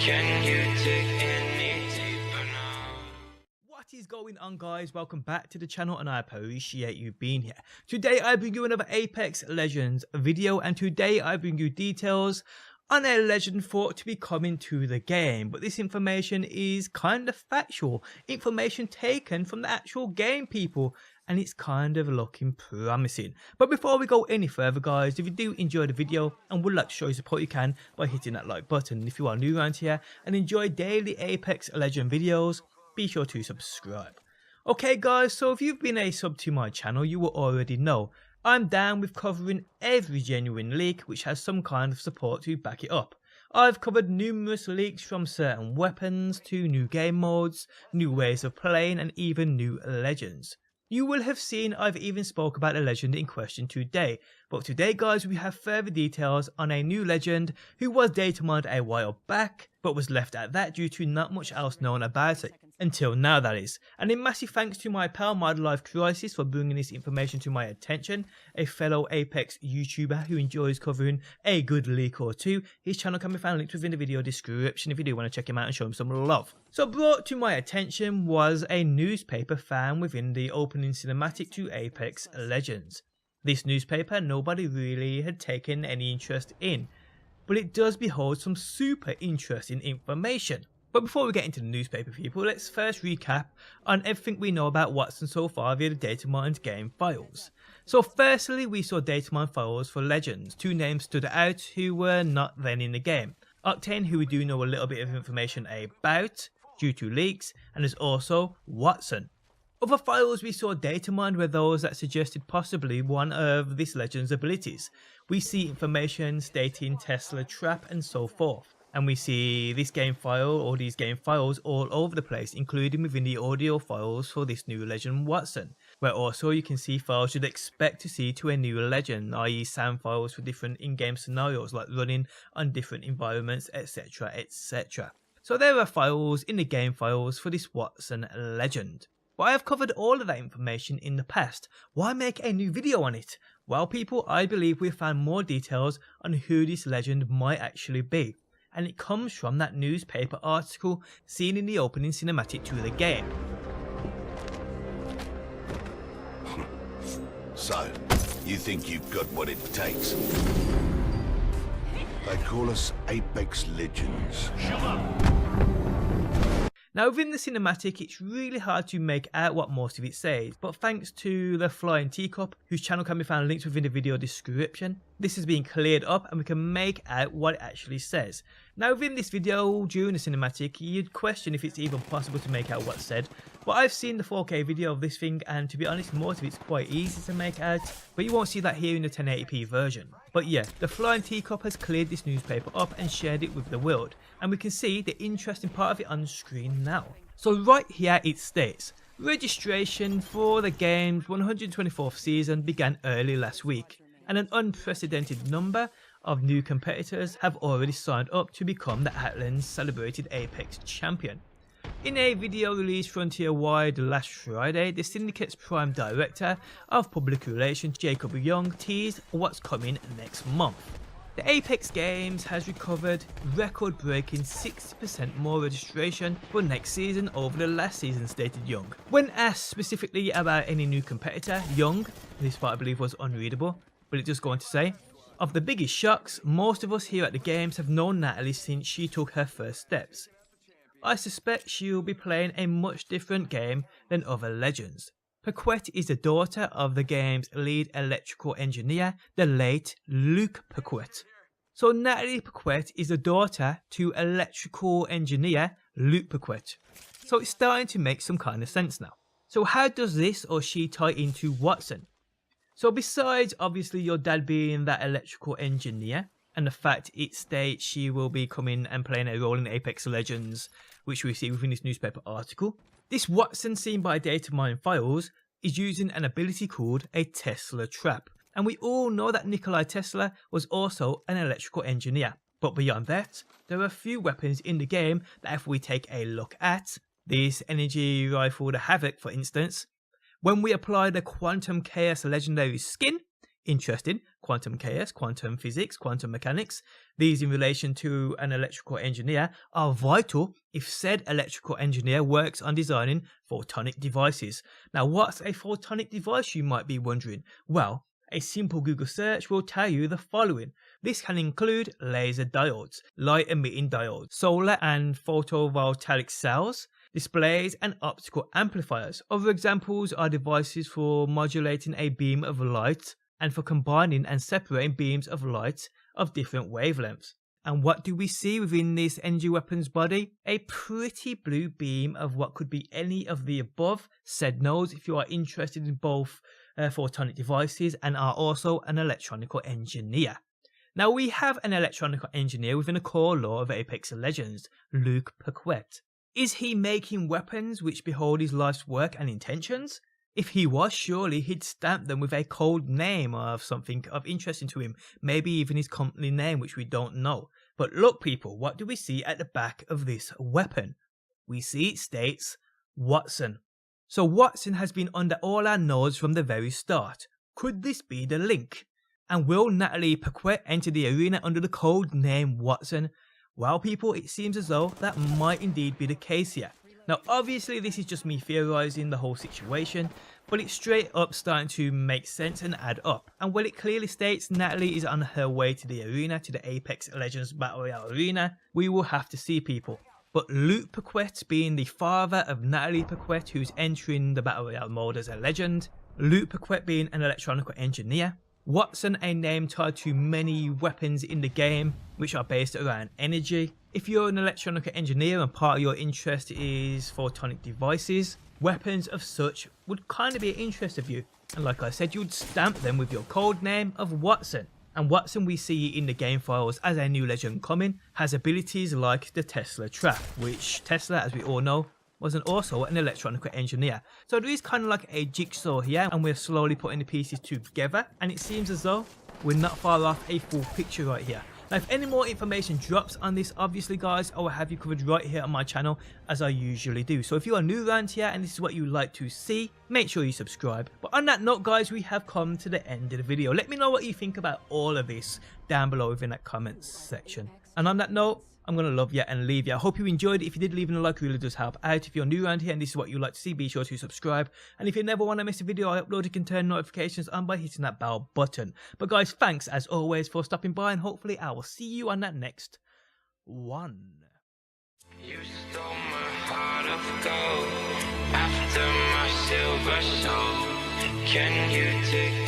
Can you dig any deeper now? What is going on, guys? Welcome back to the channel and I appreciate you being here. Today I bring you another Apex Legends video, and today I bring you details on a legend thought to be coming to the game, but this information is kind of factual, information taken from the actual game people, and it's kind of looking promising. But before we go any further, guys, if you do enjoy the video and would like to show your support, you can by hitting that like button. If you are new around here and enjoy daily Apex Legend videos, be sure to subscribe. Okay guys, so if you've been a sub to my channel, you will already know I'm down with covering every genuine leak which has some kind of support to back it up. I've covered numerous leaks, from certain weapons to new game modes, new ways of playing, and even new legends. You will have seen I've even spoke about the legend in question today, but today guys we have further details on a new legend who was data mined a while back, but was left at that due to not much else known about it. Until now, that is. And a massive thanks to my pal Life Crisis for bringing this information to my attention, a fellow Apex YouTuber who enjoys covering a good leak or two. His channel can be found linked within the video description if you do want to check him out and show him some love. So brought to my attention was a newspaper found within the opening cinematic to Apex Legends. This newspaper nobody really had taken any interest in, but it does behold some super interesting information. But before we get into the newspaper, people, let's first recap on everything we know about Wattson so far via the data mined game files. So firstly, we saw data mined files for Legends. Two names stood out who were not then in the game. Octane, who we do know a little bit of information about due to leaks, and there's also Wattson. Other files we saw data mined were those that suggested possibly one of this Legend's abilities. We see information stating Tesla trap and so forth. And we see this game file or these game files all over the place, including within the audio files for this new legend Wattson, where also you can see files you'd expect to see to a new legend, i.e. sound files for different in-game scenarios like running on different environments, etc, etc. So there are files in the game files for this Wattson legend. But I have covered all of that information in the past. Why make a new video on it? Well people, I believe we've found more details on who this legend might actually be. And it comes from that newspaper article seen in the opening cinematic to the game. So, you think you've got what it takes? They call us Apex Legends. Now within the cinematic it's really hard to make out what most of it says, but thanks to the Flying Teacup, whose channel can be found linked within the video description, this has been cleared up and we can make out what it actually says. Now within this video, during the cinematic, you'd question if it's even possible to make out what's said, but I've seen the 4K video of this thing and to be honest most of it's quite easy to make out, but you won't see that here in the 1080p version. But yeah, the Flying Teacup has cleared this newspaper up and shared it with the world, and we can see the interesting part of it on screen now. So right here it states, registration for the game's 124th season began early last week, and an unprecedented number of new competitors have already signed up to become the Outland's celebrated Apex champion. In a video released Frontier-wide last Friday, the Syndicate's Prime Director of Public Relations, Jacob Young, teased what's coming next month. The Apex Games has recovered record-breaking 60% more registration for next season over the last season, stated Young. When asked specifically about any new competitor, Young, this part I believe was unreadable, but it just go on to say, of the biggest shocks, most of us here at the games have known Natalie since she took her first steps. I suspect she'll be playing a much different game than other legends. Paquette is the daughter of the game's lead electrical engineer, the late Luke Paquette. So Natalie Paquette is the daughter to electrical engineer Luke Paquette. So it's starting to make some kind of sense now. So how does this or she tie into Wattson? So besides obviously your dad being that electrical engineer, and the fact it states she will be coming and playing a role in Apex Legends, which we see within this newspaper article, this Wattson seen by data mine files is using an ability called a Tesla trap. And we all know that Nikola Tesla was also an electrical engineer. But beyond that, there are a few weapons in the game that if we take a look at, this energy rifle, the Havoc for instance, when we apply the Quantum Chaos legendary skin, Interesting. Quantum chaos, quantum physics, quantum mechanics. These in relation to an electrical engineer are vital if said electrical engineer works on designing photonic devices. Now, what's a photonic device, you might be wondering? Well, a simple Google search will tell you the following. This can include laser diodes, light emitting diodes, solar and photovoltaic cells, displays and optical amplifiers. Other examples are devices for modulating a beam of light and for combining and separating beams of light of different wavelengths. And what do we see within this energy weapons body? A pretty blue beam of what could be any of the above said nodes if you are interested in both photonic devices and are also an electronical engineer. Now we have an electronical engineer within a core lore of Apex Legends, Luke Paquette. Is he making weapons which behold his life's work and intentions? If he was, surely he'd stamp them with a code name of something of interest to him, maybe even his company name, which we don't know. But look people, what do we see at the back of this weapon? We see it states Wattson. So Wattson has been under all our nodes from the very start. Could this be the link? And will Natalie Paquette enter the arena under the code name Wattson? Well people, it seems as though that might indeed be the case here. Now obviously this is just me theorising the whole situation, but it's straight up starting to make sense and add up. And while it clearly states Natalie is on her way to the arena, to the Apex Legends Battle Royale arena, we will have to see people. But Luke Paquette being the father of Natalie Paquette, who's entering the Battle Royale mode as a legend, Luke Paquette being an electronical engineer, Wattson a name tied to many weapons in the game which are based around energy. If you're an electronical engineer and part of your interest is photonic devices, weapons of such would kind of be of interest of you. And like I said, you'd stamp them with your code name of Wattson. And Wattson we see in the game files as a new legend coming, has abilities like the Tesla trap, which Tesla, as we all know, was also an electronical engineer. So there is kind of like a jigsaw here, and we're slowly putting the pieces together, and it seems as though we're not far off a full picture right here. Now if any more information drops on this, obviously guys, I will have you covered right here on my channel as I usually do. So if you are new around here and this is what you like to see, make sure you subscribe. But on that note guys, we have come to the end of the video. Let me know what you think about all of this down below within that comments section. And on that note, I'm going to love you and leave you. I hope you enjoyed it. If you did, leaving a like really does help out. If you're new around here and this is what you like to see, be sure to subscribe. And if you never want to miss a video I upload, you can turn notifications on by hitting that bell button. But guys, thanks as always for stopping by, and hopefully I will see you on that next one. You stole my heart of gold after my silver soul. Can you take